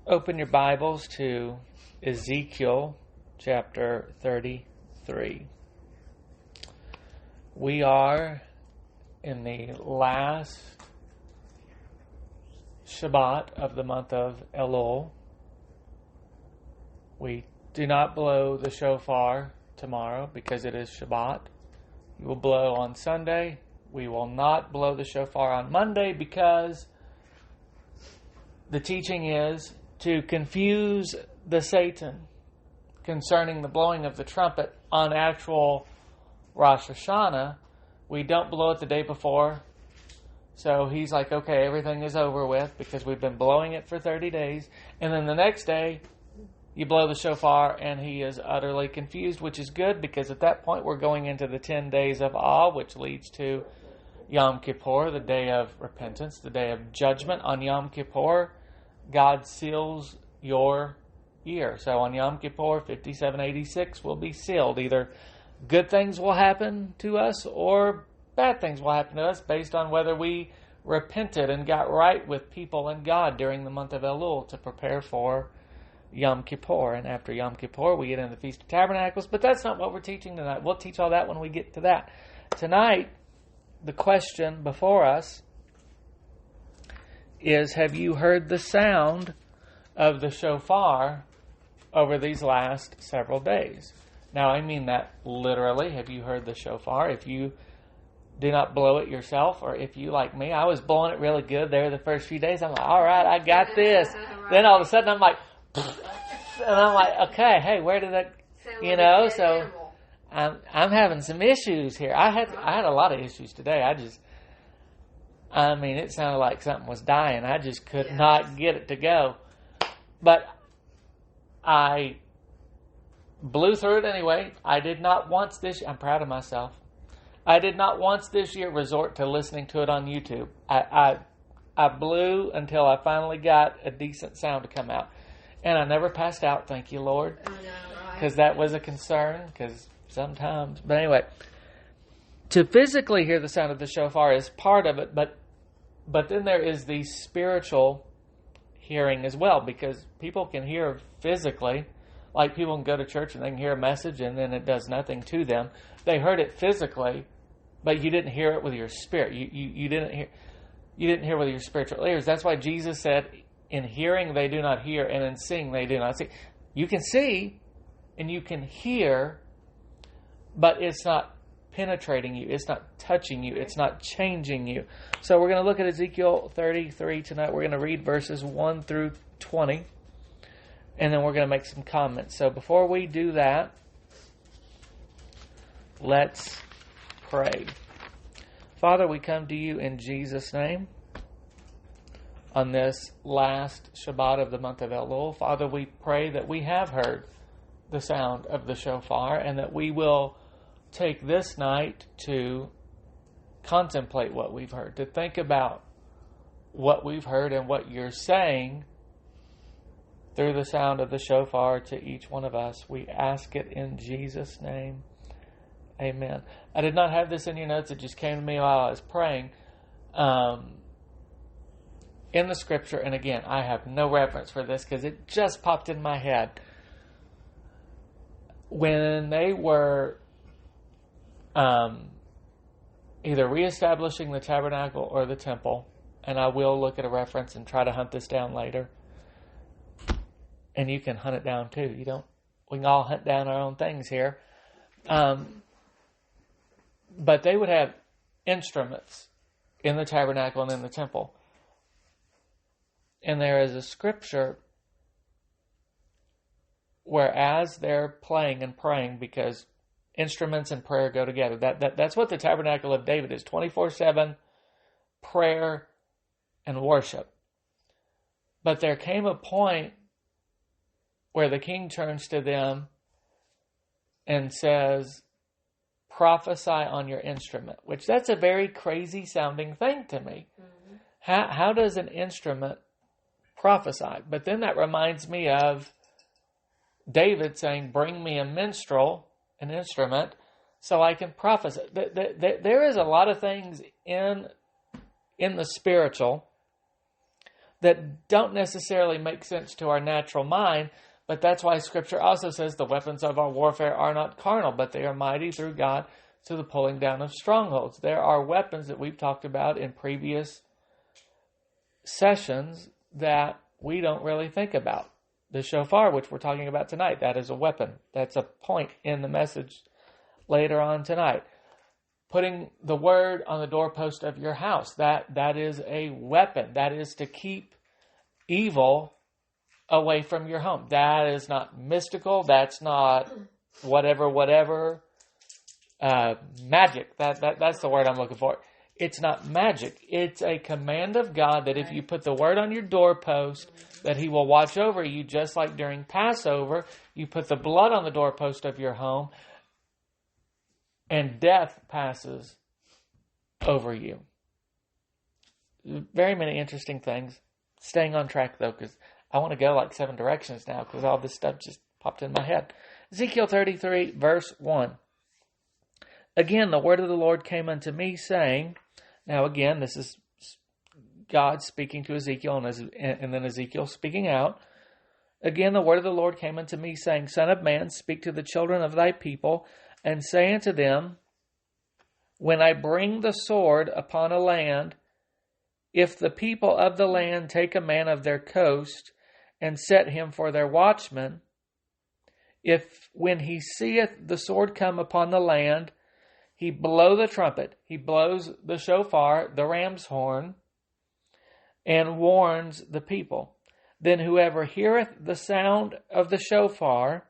Open your Bibles to Ezekiel chapter 33. We are in the last Shabbat of the month of Elul. We do not blow the shofar tomorrow because it is Shabbat. You will blow on Sunday. We will not blow the shofar on Monday because the teaching is to confuse the Satan concerning the blowing of the trumpet on actual Rosh Hashanah. We don't blow it the day before. So he's like, okay, everything is over with because we've been blowing it for 30 days. And then the next day, you blow the shofar and he is utterly confused, which is good because at that point we're going into the 10 days of awe, which leads to Yom Kippur, the day of repentance, the day of judgment. On Yom Kippur, God seals your year. So on Yom Kippur, 5786 will be sealed. Either good things will happen to us or bad things will happen to us based on whether we repented and got right with people and God during the month of Elul to prepare for Yom Kippur. And after Yom Kippur, we get into the Feast of Tabernacles. But that's not what we're teaching tonight. We'll teach all that when we get to that. Tonight, the question before us is, have you heard the sound of the shofar over these last several days? Now, I mean that literally. Have you heard the shofar? If you do not blow it yourself, or if you, like me, I was blowing it really good there the first few days. I'm like, all right, I got this. Right. Then all of a sudden I'm like, and I'm like, okay, hey, where did that, so I'm having some issues here. I had a lot of issues today. It sounded like something was dying. I just could not get it to go. But I blew through it anyway. I did not once I'm proud of myself. I did not once this year resort to listening to it on YouTube. I blew until I finally got a decent sound to come out. And I never passed out, thank you, Lord. Because that was a concern, because sometimes. But anyway, to physically hear the sound of the shofar is part of it, but then there is the spiritual hearing as well, because people can hear physically, like people can go to church and they can hear a message and then it does nothing to them. They heard it physically, but you didn't hear it with your spirit. You didn't hear with your spiritual ears. That's why Jesus said, in hearing they do not hear, and in seeing they do not see. You can see and you can hear, but it's not penetrating you. It's not touching you. It's not changing you. So we're going to look at Ezekiel 33 tonight. We're going to read verses 1 through 20. And then we're going to make some comments. So before we do that, let's pray. Father, we come to you in Jesus' name on this last Shabbat of the month of Elul. Father, we pray that we have heard the sound of the shofar and that we will take this night to contemplate what we've heard, to think about what we've heard and what you're saying through the sound of the shofar to each one of us. We ask it in Jesus' name. Amen. I did not have this in your notes. It just came to me while I was praying. In the scripture, and again, I have no reference for this because it just popped in my head. When they were either reestablishing the tabernacle or the temple, and I will look at a reference and try to hunt this down later. And you can hunt it down too. We can all hunt down our own things here. But they would have instruments in the tabernacle and in the temple. And there is a scripture where as they're playing and praying, because instruments and prayer go together. That's what the tabernacle of David is, 24/7 prayer and worship. But there came a point where the king turns to them and says, prophesy on your instrument, which that's a very crazy sounding thing to me. Mm-hmm. How does an instrument prophesy? But then that reminds me of David saying, bring me a minstrel, an instrument, so I can prophesy. There is a lot of things in the spiritual that don't necessarily make sense to our natural mind, but that's why Scripture also says the weapons of our warfare are not carnal, but they are mighty through God to the pulling down of strongholds. There are weapons that we've talked about in previous sessions that we don't really think about. The shofar, which we're talking about tonight, that is a weapon. That's a point in the message later on tonight. Putting the word on the doorpost of your house, that is a weapon. That is to keep evil away from your home. That is not mystical. That's not whatever. Magic. That's the word I'm looking for. It's not magic. It's a command of God that if you put the word on your doorpost, that He will watch over you, just like during Passover, you put the blood on the doorpost of your home, and death passes over you. Very many interesting things. Staying on track, though, because I want to go like 7 directions now, because all this stuff just popped in my head. Ezekiel 33, verse 1. Again, the word of the Lord came unto me, saying... Now again, this is God speaking to Ezekiel, and then Ezekiel speaking out. Again, the word of the Lord came unto me, saying, Son of man, speak to the children of thy people, and say unto them, When I bring the sword upon a land, if the people of the land take a man of their coast, and set him for their watchman, if when he seeth the sword come upon the land, he blow the trumpet, he blows the shofar, the ram's horn, and warns the people. Then whoever heareth the sound of the shofar,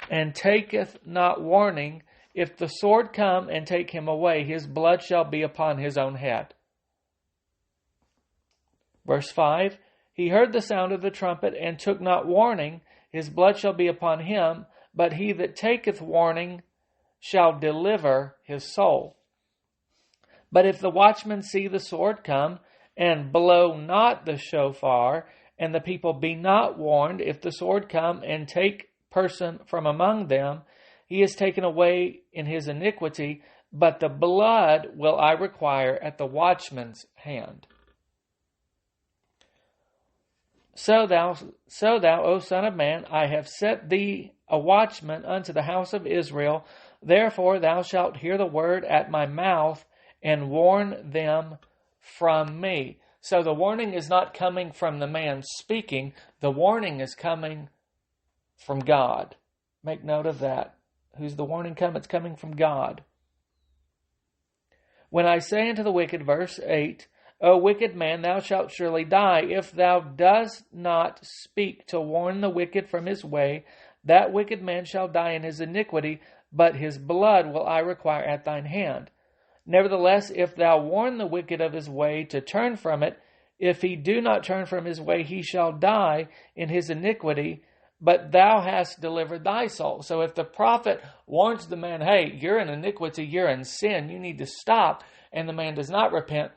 and taketh not warning, if the sword come and take him away, his blood shall be upon his own head. Verse 5, He heard the sound of the trumpet, and took not warning, his blood shall be upon him, but he that taketh warning shall deliver his soul. But if the watchman see the sword come, and blow not the shofar, and the people be not warned, if the sword come and take person from among them, he is taken away in his iniquity, but the blood will I require at the watchman's hand. So thou, O son of man, I have set thee a watchman unto the house of Israel. Therefore thou shalt hear the word at my mouth, and warn them from me. So the warning is not coming from the man speaking. The warning is coming from God. Make note of that. Who's the warning come? It's coming from God. When I say unto the wicked, verse 8, O wicked man, thou shalt surely die, if thou dost not speak to warn the wicked from his way, that wicked man shall die in his iniquity, but his blood will I require at thine hand. Nevertheless, if thou warn the wicked of his way to turn from it, if he do not turn from his way, he shall die in his iniquity, but thou hast delivered thy soul. So if the prophet warns the man, hey, you're in iniquity, you're in sin, you need to stop, and the man does not repent,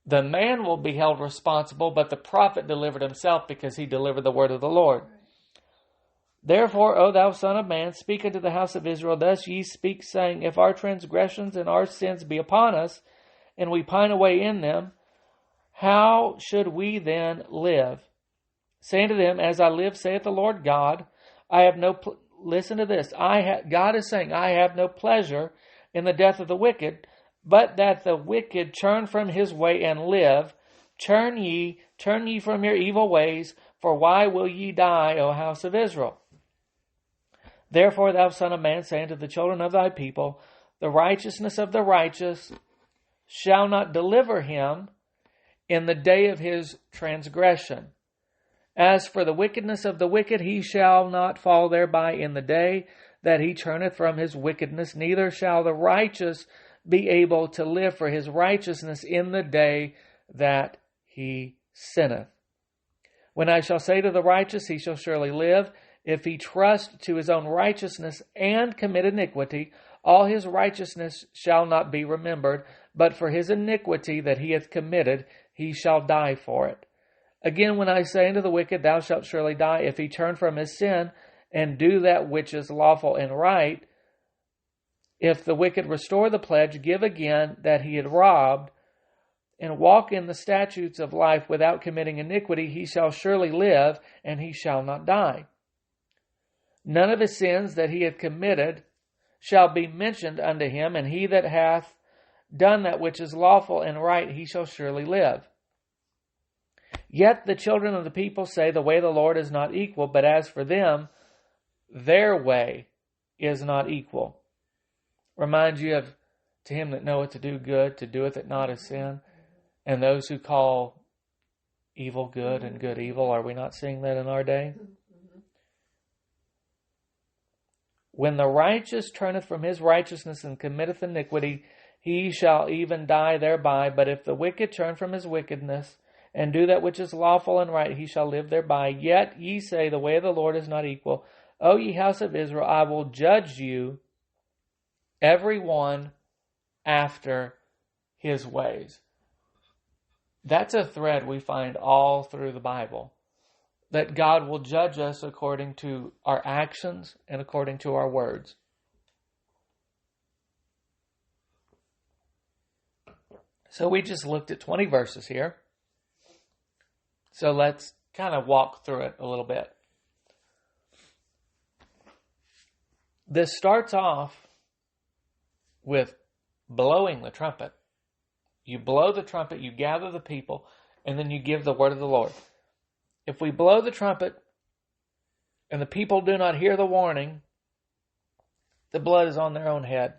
the man will be held responsible, but the prophet delivered himself because he delivered the word of the Lord. Therefore, O thou son of man, speak unto the house of Israel, thus ye speak, saying, If our transgressions and our sins be upon us, and we pine away in them, how should we then live? Say unto them, As I live, saith the Lord God, I have no... Listen to this. God is saying, I have no pleasure in the death of the wicked, but that the wicked turn from his way and live. Turn ye from your evil ways, for why will ye die, O house of Israel? Therefore, thou son of man, say unto the children of thy people, The righteousness of the righteous shall not deliver him in the day of his transgression. As for the wickedness of the wicked, he shall not fall thereby in the day that he turneth from his wickedness, neither shall the righteous be able to live for his righteousness in the day that he sinneth. When I shall say to the righteous, he shall surely live, if he trust to his own righteousness and commit iniquity, all his righteousness shall not be remembered, but for his iniquity that he hath committed, he shall die for it. Again, when I say unto the wicked, Thou shalt surely die, if he turn from his sin and do that which is lawful and right, if the wicked restore the pledge, give again that he had robbed, and walk in the statutes of life without committing iniquity, he shall surely live, and he shall not die. None of his sins that he hath committed shall be mentioned unto him, and he that hath done that which is lawful and right, he shall surely live. Yet the children of the people say, the way of the Lord is not equal, but as for them, their way is not equal. Remind you of, to him that knoweth to do good, to doeth it not as sin, and those who call evil good and good evil. Are we not seeing that in our day? When the righteous turneth from his righteousness and committeth iniquity, he shall even die thereby. But if the wicked turn from his wickedness, and do that which is lawful and right, he shall live thereby. Yet ye say, the way of the Lord is not equal. O ye house of Israel, I will judge you, every one after his ways. That's a thread we find all through the Bible. That God will judge us according to our actions and according to our words. So we just looked at 20 verses here. So let's kind of walk through it a little bit. This starts off with blowing the trumpet. You blow the trumpet, you gather the people, and then you give the word of the Lord. If we blow the trumpet and the people do not hear the warning, the blood is on their own head.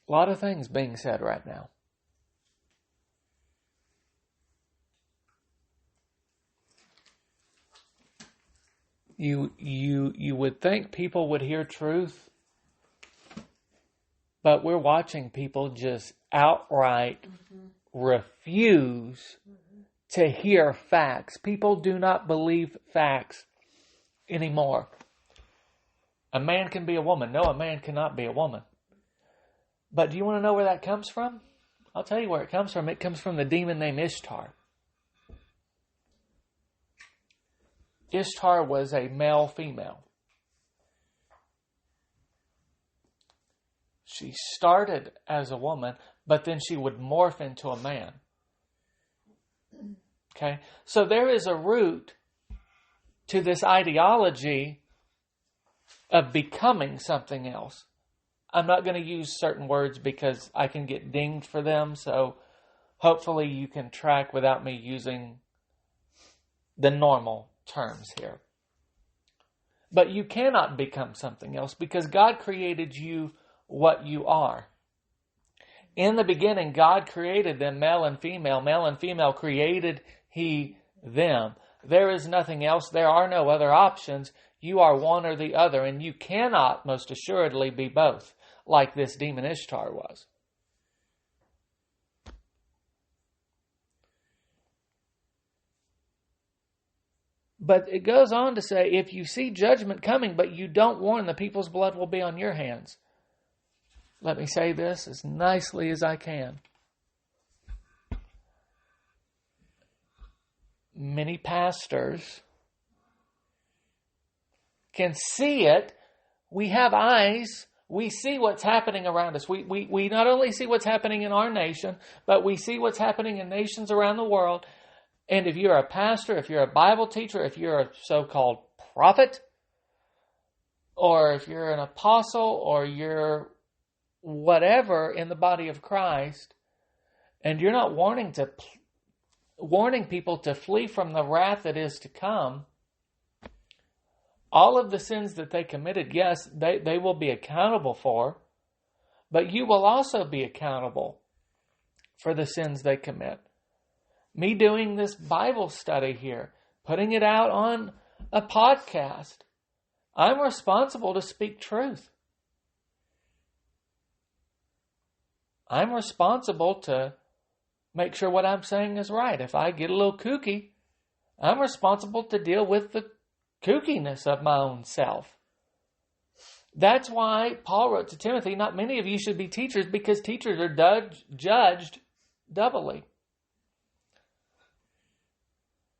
A lot of things being said right now. You would think people would hear truth, but we're watching people just outright refuse to hear facts. People do not believe facts anymore. A man can be a woman. No, a man cannot be a woman. But do you want to know where that comes from? I'll tell you where it comes from. It comes from the demon named Ishtar. Ishtar was a male-female. She started as a woman, but then she would morph into a man. Okay? So there is a root to this ideology of becoming something else. I'm not going to use certain words because I can get dinged for them, so hopefully you can track without me using the normal terms here. But you cannot become something else because God created you what you are. In the beginning, God created them male and female. Male and female created He them. There is nothing else. There are no other options. You are one or the other, and you cannot most assuredly be both, like this demon Ishtar was. But it goes on to say, if you see judgment coming, but you don't warn, the people's blood will be on your hands. Let me say this as nicely as I can. Many pastors can see it. We have eyes. We see what's happening around us. We not only see what's happening in our nation, but we see what's happening in nations around the world. And if you're a pastor, if you're a Bible teacher, if you're a so-called prophet, or if you're an apostle, or you're whatever in the body of Christ, and you're not warning people to flee from the wrath that is to come, all of the sins that they committed, yes, they will be accountable for, but you will also be accountable for the sins they commit. Me doing this Bible study here, putting it out on a podcast, I'm responsible to speak truth. I'm responsible to make sure what I'm saying is right. If I get a little kooky, I'm responsible to deal with the kookiness of my own self. That's why Paul wrote to Timothy, not many of you should be teachers, because teachers are judged doubly.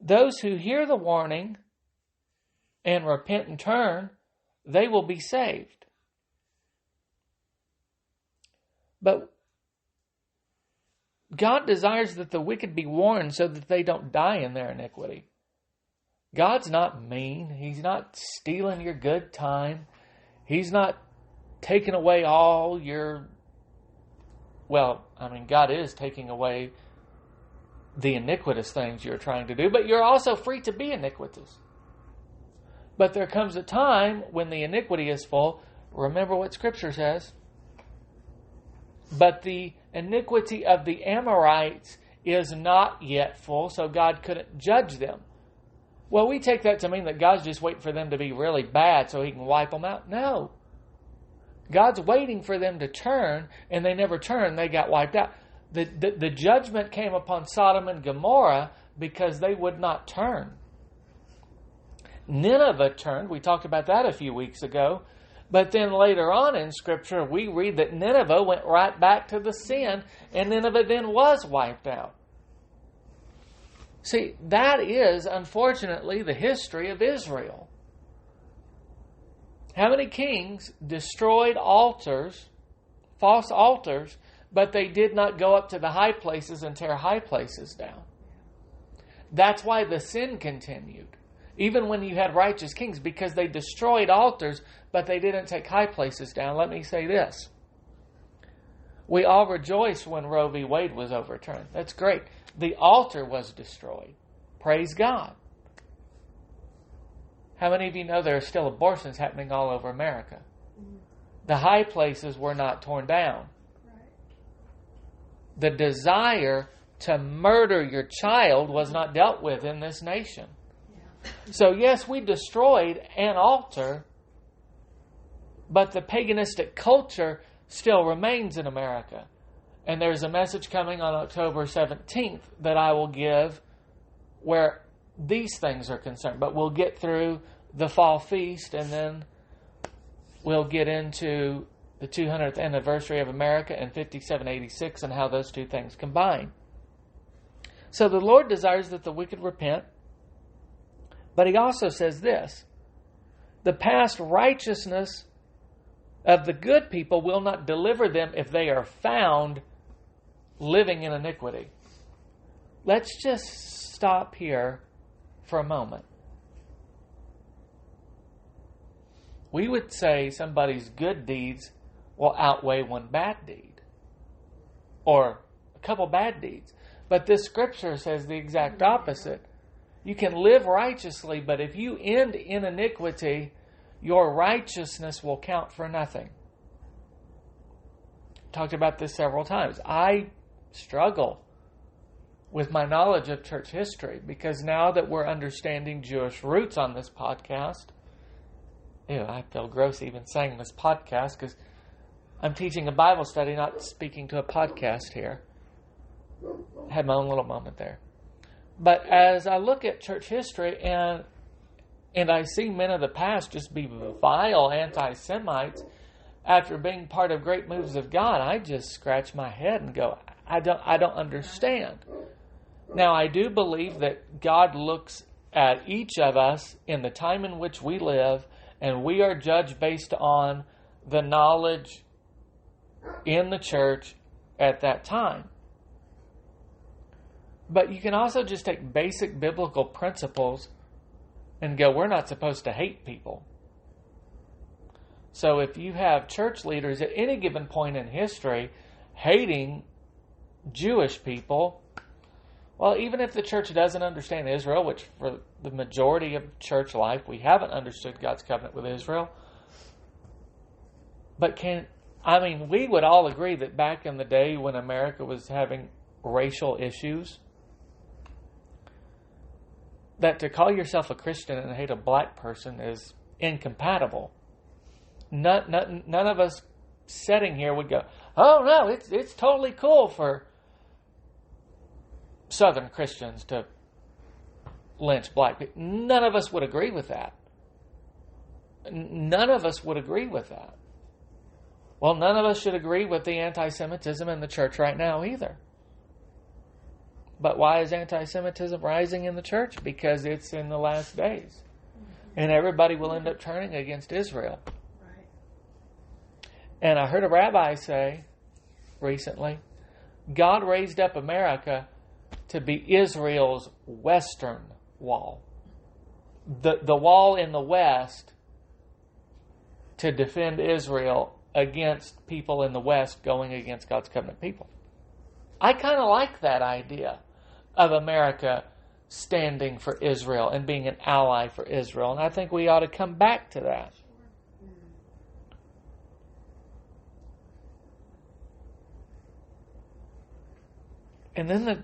Those who hear the warning and repent and turn, they will be saved. But God desires that the wicked be warned so that they don't die in their iniquity. God's not mean. He's not stealing your good time. He's not taking away all your... Well, God is taking away the iniquitous things you're trying to do, but you're also free to be iniquitous. But there comes a time when the iniquity is full. Remember what Scripture says. But the iniquity of the Amorites is not yet full, so God couldn't judge them. Well, we take that to mean that God's just waiting for them to be really bad so He can wipe them out. No. God's waiting for them to turn, and they never turned. They got wiped out. The judgment came upon Sodom and Gomorrah because they would not turn. Nineveh turned. We talked about that a few weeks ago. But then later on in Scripture, we read that Nineveh went right back to the sin, and Nineveh then was wiped out. See, that is, unfortunately, the history of Israel. How many kings destroyed altars, false altars, but they did not go up to the high places and tear high places down? That's why the sin continued. Even when you had righteous kings, because they destroyed altars, but they didn't take high places down. Let me say this. We all rejoiced when Roe v. Wade was overturned. That's great. The altar was destroyed. Praise God. How many of you know there are still abortions happening all over America? The high places were not torn down. The desire to murder your child was not dealt with in this nation. So yes, we destroyed an altar, but the paganistic culture still remains in America. And there's a message coming on October 17th that I will give where these things are concerned. But we'll get through the fall feast, and then we'll get into the 200th anniversary of America and 5786 and how those two things combine. So the Lord desires that the wicked repent. But He also says this: the past righteousness of the good people will not deliver them if they are found living in iniquity. Let's just stop here for a moment. We would say somebody's good deeds will outweigh one bad deed, or a couple bad deeds. But this Scripture says the exact opposite. You can live righteously, but if you end in iniquity, your righteousness will count for nothing. Talked about this several times. I struggle with my knowledge of church history because now that we're understanding Jewish roots on this podcast, I feel gross even saying this podcast because I'm teaching a Bible study, not speaking to a podcast here. I had my own little moment there. But as I look at church history and I see men of the past just be vile anti-Semites after being part of great moves of God, I just scratch my head and go, I don't understand. Now, I do believe that God looks at each of us in the time in which we live, and we are judged based on the knowledge in the church at that time. But you can also just take basic biblical principles and go, we're not supposed to hate people. So if you have church leaders at any given point in history hating Jewish people, well, even if the church doesn't understand Israel, which for the majority of church life, we haven't understood God's covenant with Israel. But we would all agree that back in the day when America was having racial issues, that to call yourself a Christian and hate a black person is incompatible. None of us sitting here would go, oh no, it's totally cool for Southern Christians to lynch black people. None of us would agree with that. None of us would agree with that. Well, none of us should agree with the anti-Semitism in the church right now either. But why is anti-Semitism rising in the church? Because it's in the last days. And everybody will end up turning against Israel. Right. And I heard a rabbi say recently, God raised up America to be Israel's western wall. The wall in the west to defend Israel against people in the west going against God's covenant people. I kind of like that idea of America standing for Israel and being an ally for Israel. And I think we ought to come back to that. And then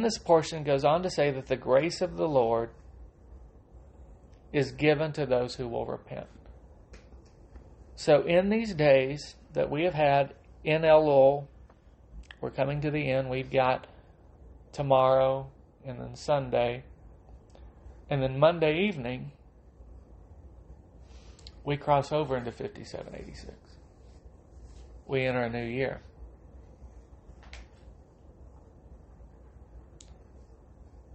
this portion goes on to say that the grace of the Lord is given to those who will repent. So in these days that we have had in Elul, we're coming to the end. We've got tomorrow and then Sunday. And then Monday evening, we cross over into 5786. We enter a new year.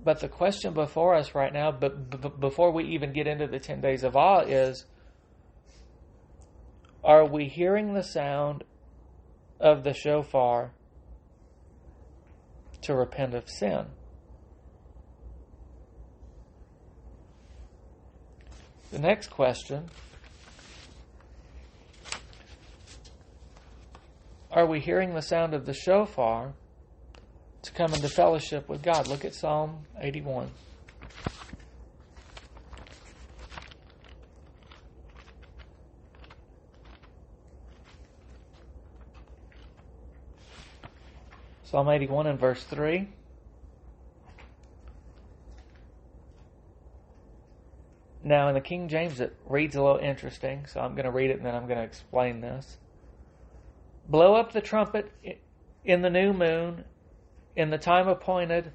But the question before us right now, before we even get into the 10 days of awe, is, are we hearing the sound of the shofar to repent of sin? The next question, are we hearing the sound of the shofar to come into fellowship with God? Look at Psalm 81. Psalm 81 and verse 3. Now in the King James it reads a little interesting, so I'm going to read it and then I'm going to explain this. Blow up the trumpet in the new moon, in the time appointed,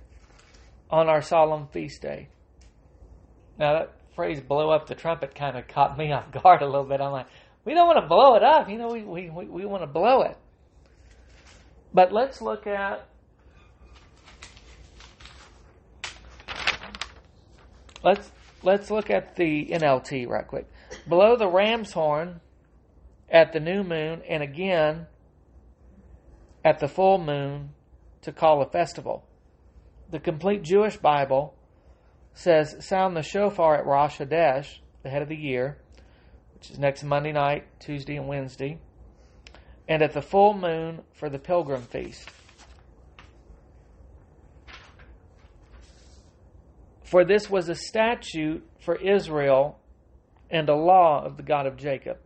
on our solemn feast day. Now that phrase, blow up the trumpet, kind of caught me off guard a little bit. I'm like, we don't want to blow it up. We want to blow it. But let's look at let's look at the NLT right quick. Blow the ram's horn at the new moon, and again at the full moon, to call a festival. The complete Jewish Bible says, sound the shofar at Rosh Hashanah, the head of the year, which is next Monday night, Tuesday, and Wednesday, and at the full moon for the pilgrim feast. For this was a statute for Israel and a law of the God of Jacob.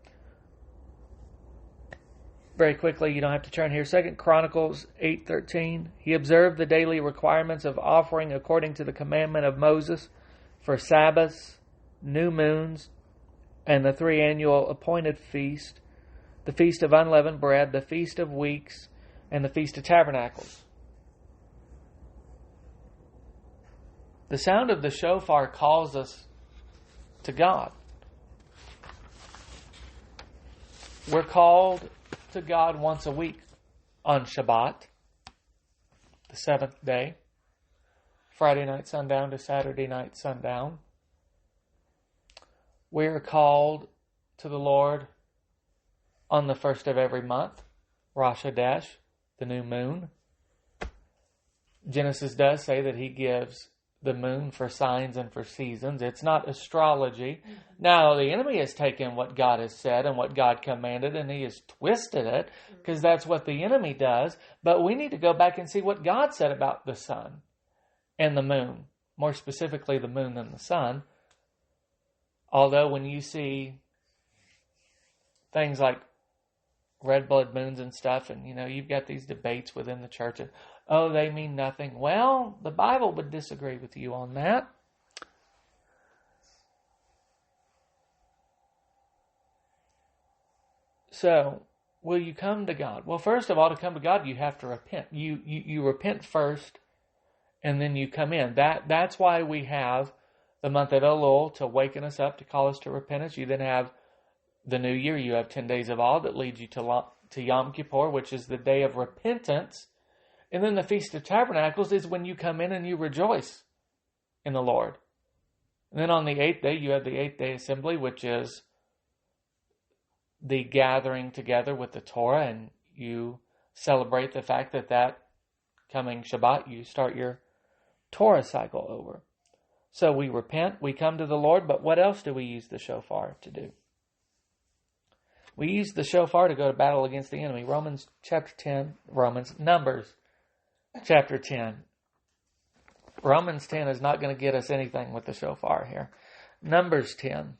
Very quickly, you don't have to turn here. 2 Chronicles 8:13. He observed the daily requirements of offering according to the commandment of Moses for Sabbaths, new moons, and the 3 annual appointed feast, the Feast of Unleavened Bread, the Feast of Weeks, and the Feast of Tabernacles. The sound of the shofar calls us to God. We're called to God once a week on Shabbat, the 7th day, Friday night sundown to Saturday night sundown. We're called to the Lord on the first of every month, Rosh Hashanah, the new moon. Genesis does say that He gives the moon for signs and for seasons. It's not astrology. Now, the enemy has taken what God has said and what God commanded, and he has twisted it, because that's what the enemy does. But we need to go back and see what God said about the sun and the moon. More specifically, the moon than the sun. Although when you see things like red blood moons and stuff, and you've got these debates within the church, and they mean nothing. Well, the Bible would disagree with you on that. So, will you come to God? Well, first of all, to come to God, you have to repent. You repent first, and then you come in. That's why we have the month of Elul to waken us up, to call us to repentance. You then have the new year. You have 10 days of awe that leads you to Yom Kippur, which is the day of repentance. And then the Feast of Tabernacles is when you come in and you rejoice in the Lord. And then on the 8th day, you have the 8th day assembly, which is the gathering together with the Torah, and you celebrate the fact that coming Shabbat, you start your Torah cycle over. So we repent, we come to the Lord, but what else do we use the shofar to do? We use the shofar to go to battle against the enemy. Numbers chapter 10. Romans 10 is not going to get us anything with the shofar here. Numbers 10.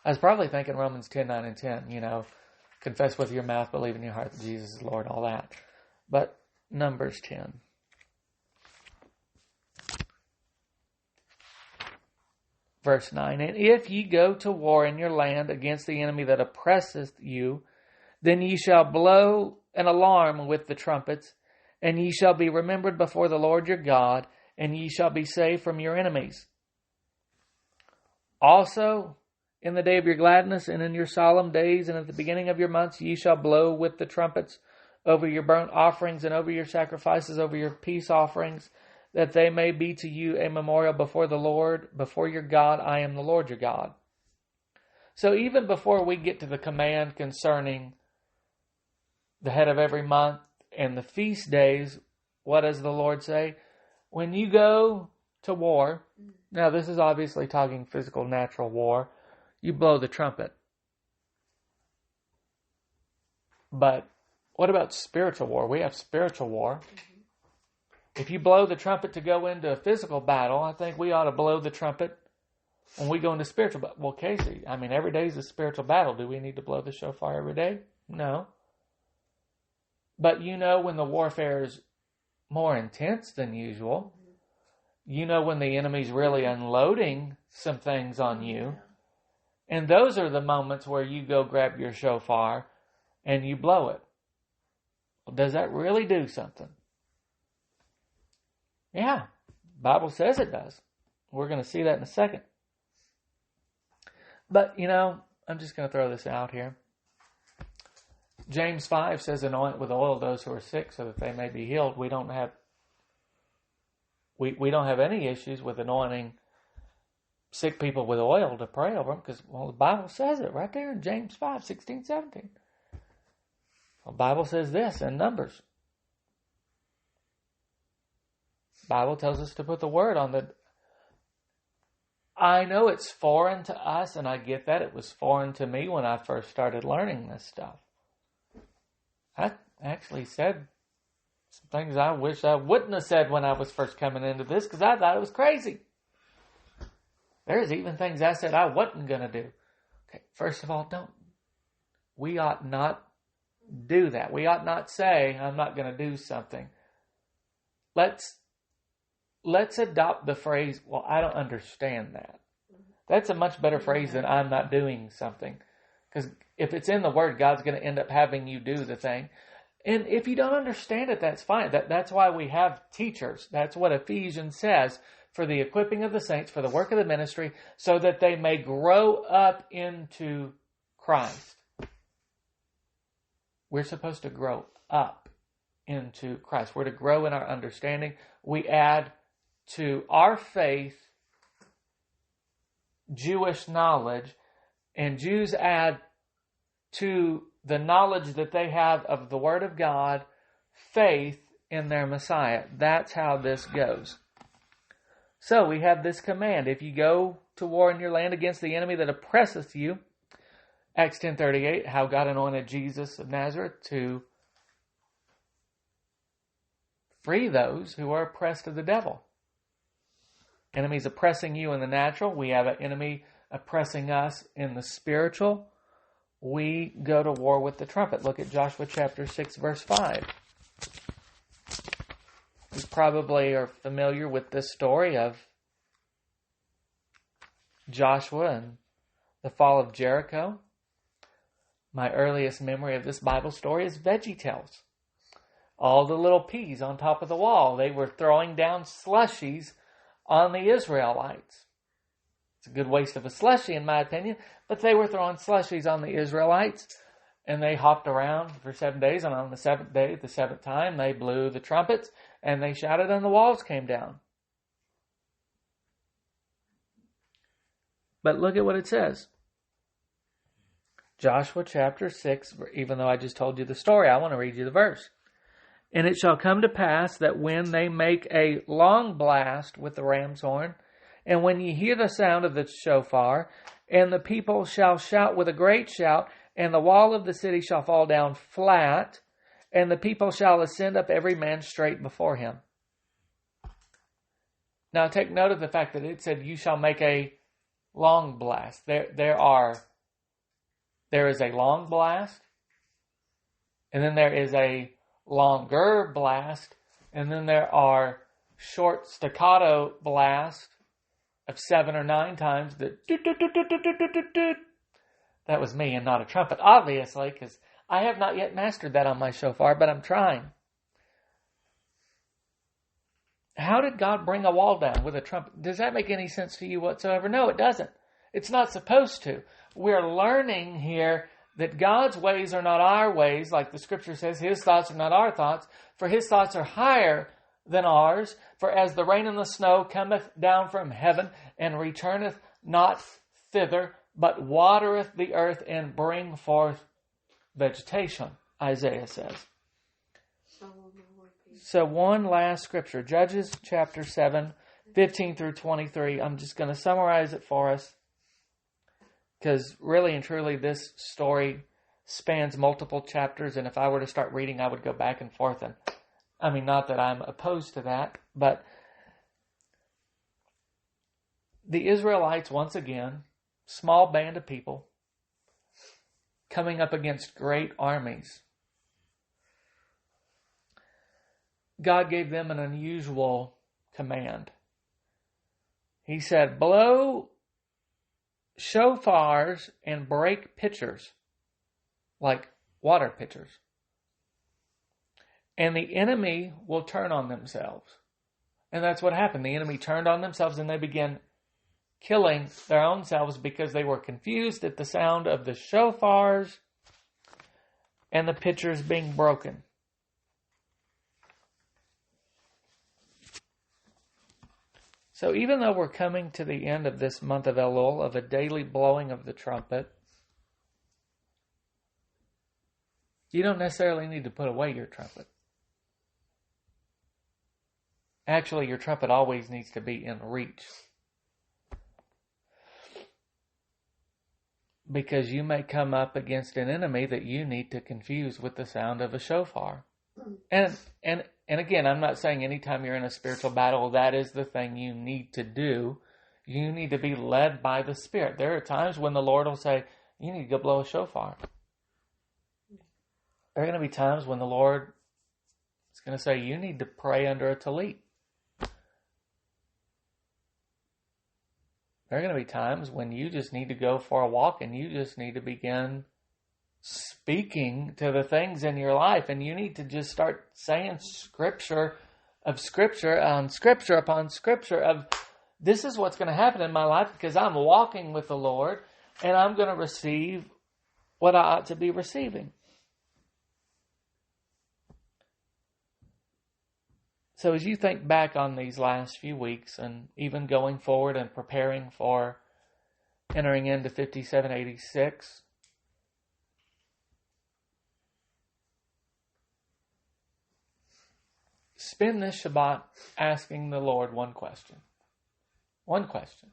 I was probably thinking Romans 10, 9, and 10, confess with your mouth, believe in your heart that Jesus is Lord, all that. But Numbers 10. Verse 9, and if ye go to war in your land against the enemy that oppresseth you, then ye shall blow an alarm with the trumpets, and ye shall be remembered before the Lord your God, and ye shall be saved from your enemies. Also, in the day of your gladness, and in your solemn days, and at the beginning of your months, ye shall blow with the trumpets over your burnt offerings, and over your sacrifices, over your peace offerings, that they may be to you a memorial before the Lord, before your God. I am the Lord your God. So even before we get to the command concerning the head of every month and the feast days, what does the Lord say? When you go to war, now this is obviously talking physical, natural war, you blow the trumpet. But what about spiritual war? We have spiritual war. If you blow the trumpet to go into a physical battle, I think we ought to blow the trumpet when we go into spiritual battle. Well, Casey, every day is a spiritual battle. Do we need to blow the shofar every day? No. But when the warfare is more intense than usual, when the enemy's really unloading some things on you, and those are the moments where you go grab your shofar and you blow it. Well, does that really do something? Yeah, Bible says it does. We're going to see that in a second. But, I'm just going to throw this out here. James 5 says, anoint with oil those who are sick so that they may be healed. We don't have any issues with anointing sick people with oil to pray over them because, the Bible says it right there in James 5, 16, 17. The Bible says this in Numbers. Bible tells us to put the word on the... I know it's foreign to us, and I get that. It was foreign to me when I first started learning this stuff. I actually said some things I wish I wouldn't have said when I was first coming into this because I thought it was crazy. There's even things I said I wasn't going to do. Okay, first of all, we ought not do that. We ought not say, I'm not going to do something. Let's adopt the phrase, well, I don't understand that. That's a much better phrase than I'm not doing something. Because if it's in the Word, God's going to end up having you do the thing. And if you don't understand it, that's fine. That's why we have teachers. That's what Ephesians says, for the equipping of the saints, for the work of the ministry, so that they may grow up into Christ. We're supposed to grow up into Christ. We're to grow in our understanding. We add to our faith Jewish knowledge, and Jews add to the knowledge that they have of the Word of God faith in their Messiah. That's how this goes. So we have this command. If you go to war in your land against the enemy that oppresseth you, Acts 10:38, how God anointed Jesus of Nazareth to free those who are oppressed of the devil. Enemies oppressing you in the natural. We have an enemy oppressing us in the spiritual. We go to war with the trumpet. Look at Joshua chapter 6, verse 5. You probably are familiar with this story of Joshua and the fall of Jericho. My earliest memory of this Bible story is VeggieTales. All the little peas on top of the wall. They were throwing down slushies on the Israelites. It's a good waste of a slushie in my opinion, but they were throwing slushies on the Israelites, and they hopped around for 7 days, and on the seventh day, the seventh time, they blew the trumpets, and they shouted, and the walls came down. But look at what it says. Joshua chapter 6, even though I just told you the story, I want to read you the verse. And it shall come to pass that when they make a long blast with the ram's horn, and when ye hear the sound of the shofar, and the people shall shout with a great shout, and the wall of the city shall fall down flat, and the people shall ascend up every man straight before him. Now take note of the fact that it said, you shall make a long blast. There is a long blast, and then there is a longer blast, and then there are short staccato blasts of 7 or 9 times. That was me and not a trumpet, obviously, because I have not yet mastered that on my shofar, but I'm trying. How did God bring a wall down with a trumpet? Does that make any sense to you whatsoever? No, it doesn't. It's not supposed to. We're learning here that God's ways are not our ways, like the scripture says, His thoughts are not our thoughts, for His thoughts are higher than ours. For as the rain and the snow cometh down from heaven, and returneth not thither, but watereth the earth, and bring forth vegetation, Isaiah says. So one last scripture, Judges chapter 7, 15 through 23. I'm just going to summarize it for us, because really and truly this story spans multiple chapters, and if I were to start reading, I would go back and forth. And I mean, not that I'm opposed to that, but the Israelites, once again, small band of people, coming up against great armies. God gave them an unusual command. He said, blow shofars and break pitchers, like water pitchers. And the enemy will turn on themselves. And that's what happened. The enemy turned on themselves, and they began killing their own selves because they were confused at the sound of the shofars and the pitchers being broken. So even though we're coming to the end of this month of Elul, of a daily blowing of the trumpet, you don't necessarily need to put away your trumpet. Actually, your trumpet always needs to be in reach. Because you may come up against an enemy that you need to confuse with the sound of a shofar. And again, I'm not saying anytime you're in a spiritual battle, that is the thing you need to do. You need to be led by the Spirit. There are times when the Lord will say, you need to go blow a shofar. There are going to be times when the Lord is going to say, you need to pray under a tallit. There are going to be times when you just need to go for a walk and you just need to begin speaking to the things in your life, and you need to just start saying scripture upon scripture of this is what's going to happen in my life because I'm walking with the Lord and I'm going to receive what I ought to be receiving. So as you think back on these last few weeks and even going forward and preparing for entering into 5786, spend this Shabbat asking the Lord one question. One question.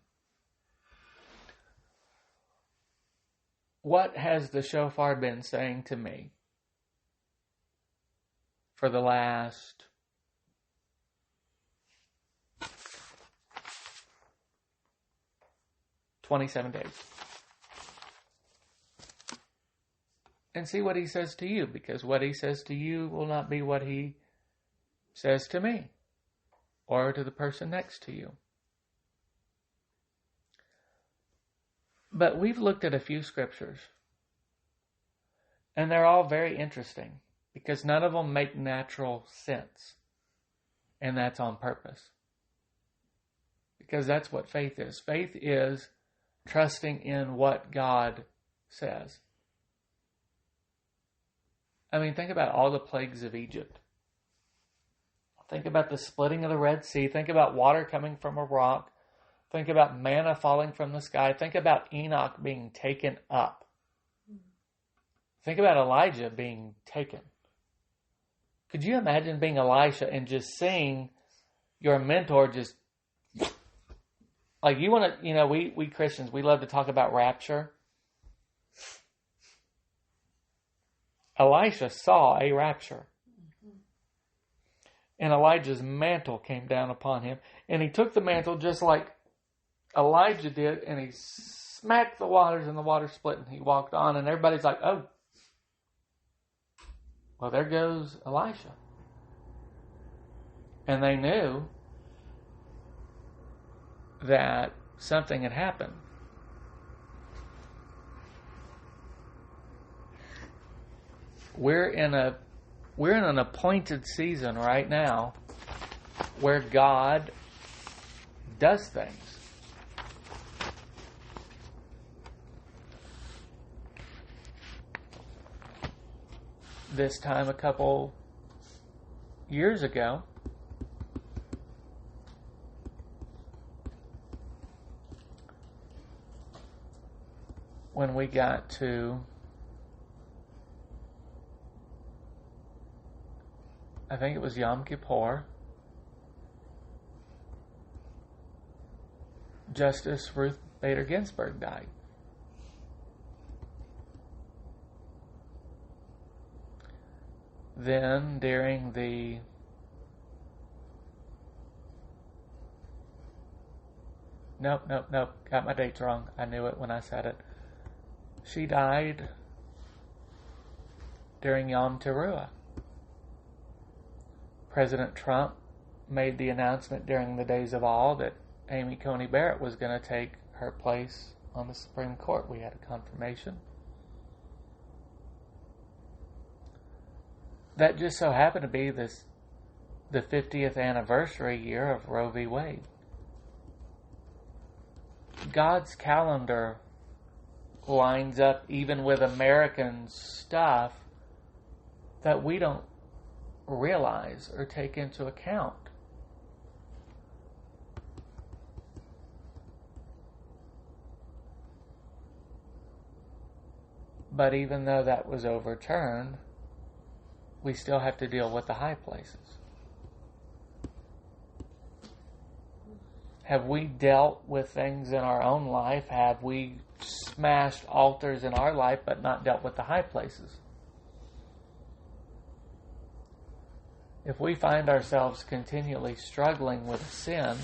What has the shofar been saying to me for the last 27 days? And see what He says to you, because what He says to you will not be what He says to me or to the person next to you. But we've looked at a few scriptures, and they're all very interesting because none of them make natural sense, and that's on purpose. Because that's what faith is. Faith is trusting in what God says. I mean, think about all the plagues of Egypt. Think about the splitting of the Red Sea. Think about water coming from a rock. Think about manna falling from the sky. Think about Enoch being taken up. Think about Elijah being taken. Could you imagine being Elisha and just seeing your mentor just... Like, you want to, we Christians, we love to talk about rapture. Elisha saw a rapture. And Elijah's mantle came down upon him. And he took the mantle just like Elijah did, and he smacked the waters, and the water split, and he walked on. And everybody's like, oh, well, there goes Elisha. And they knew that something had happened. We're in an appointed season right now where God does things. This time a couple years ago, when we got to, I think it was Yom Kippur, Justice Ruth Bader Ginsburg died. Then during the Nope, got my dates wrong. I knew it when I said it. She died during Yom Teruah. President Trump made the announcement during the Days of Awe that Amy Coney Barrett was going to take her place on the Supreme Court. We had a confirmation. That just so happened to be the 50th anniversary year of Roe v. Wade. God's calendar lines up even with American stuff that we don't realize or take into account. But even though that was overturned, we still have to deal with the high places. Have we dealt with things in our own life? Have we smashed altars in our life but not dealt with the high places? If we find ourselves continually struggling with sin,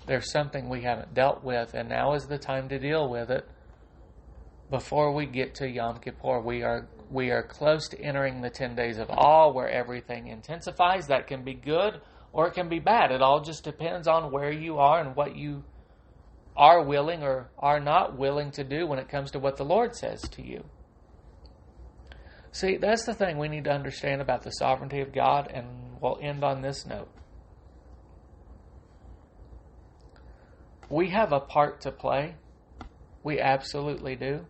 there's something we haven't dealt with, and now is the time to deal with it before we get to Yom Kippur. We are close to entering the 10 days of awe where everything intensifies. That can be good or it can be bad. It all just depends on where you are and what you are willing or are not willing to do when it comes to what the Lord says to you. See, that's the thing we need to understand about the sovereignty of God, and we'll end on this note. We have a part to play. We absolutely do.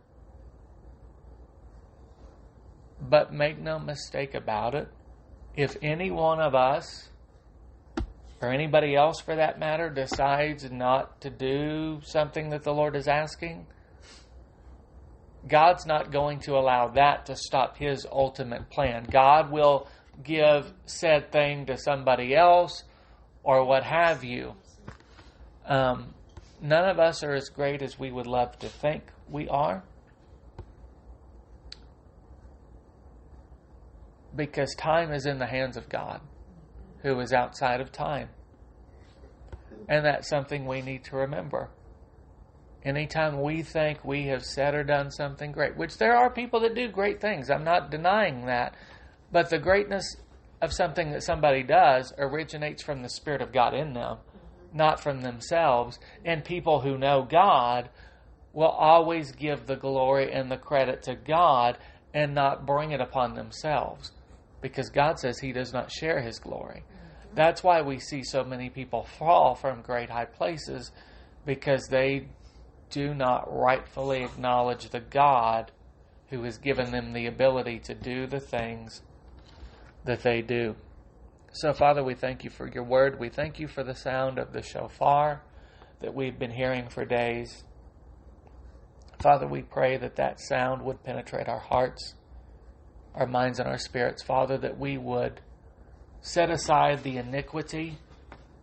But make no mistake about it, if any one of us, or anybody else for that matter, decides not to do something that the Lord is asking, God's not going to allow that to stop His ultimate plan. God will give said thing to somebody else or what have you. None of us are as great as we would love to think we are, because time is in the hands of God, who is outside of time. And that's something we need to remember. Anytime we think we have said or done something great, which there are people that do great things, I'm not denying that, but the greatness of something that somebody does originates from the Spirit of God in them, not from themselves. And people who know God will always give the glory and the credit to God and not bring it upon themselves, because God says He does not share His glory. That's why we see so many people fall from great high places, because they do not rightfully acknowledge the God who has given them the ability to do the things that they do. So, Father, we thank You for Your word. We thank You for the sound of the shofar that we've been hearing for days. Father, we pray that that sound would penetrate our hearts, our minds, and our spirits. Father, that we would set aside the iniquity,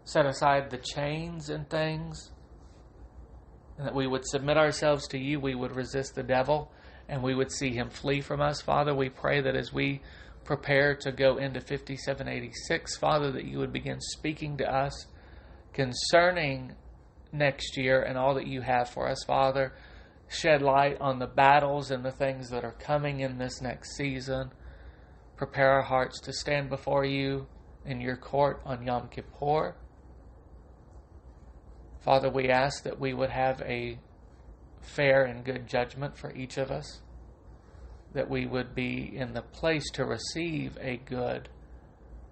set aside the chains and things, and that we would submit ourselves to you. We would resist the devil, and we would see him flee from us. Father, we pray that as we prepare to go into 5786, Father, that you would begin speaking to us concerning next year and all that you have for us. Father, shed light on the battles and the things that are coming in this next season. Prepare our hearts to stand before you in your court on Yom Kippur. Father, we ask that we would have a fair and good judgment for each of us, that we would be in the place to receive a good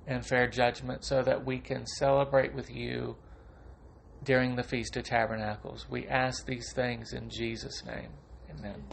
and fair judgment so that we can celebrate with you during the Feast of Tabernacles. We ask these things in Jesus' name. Amen.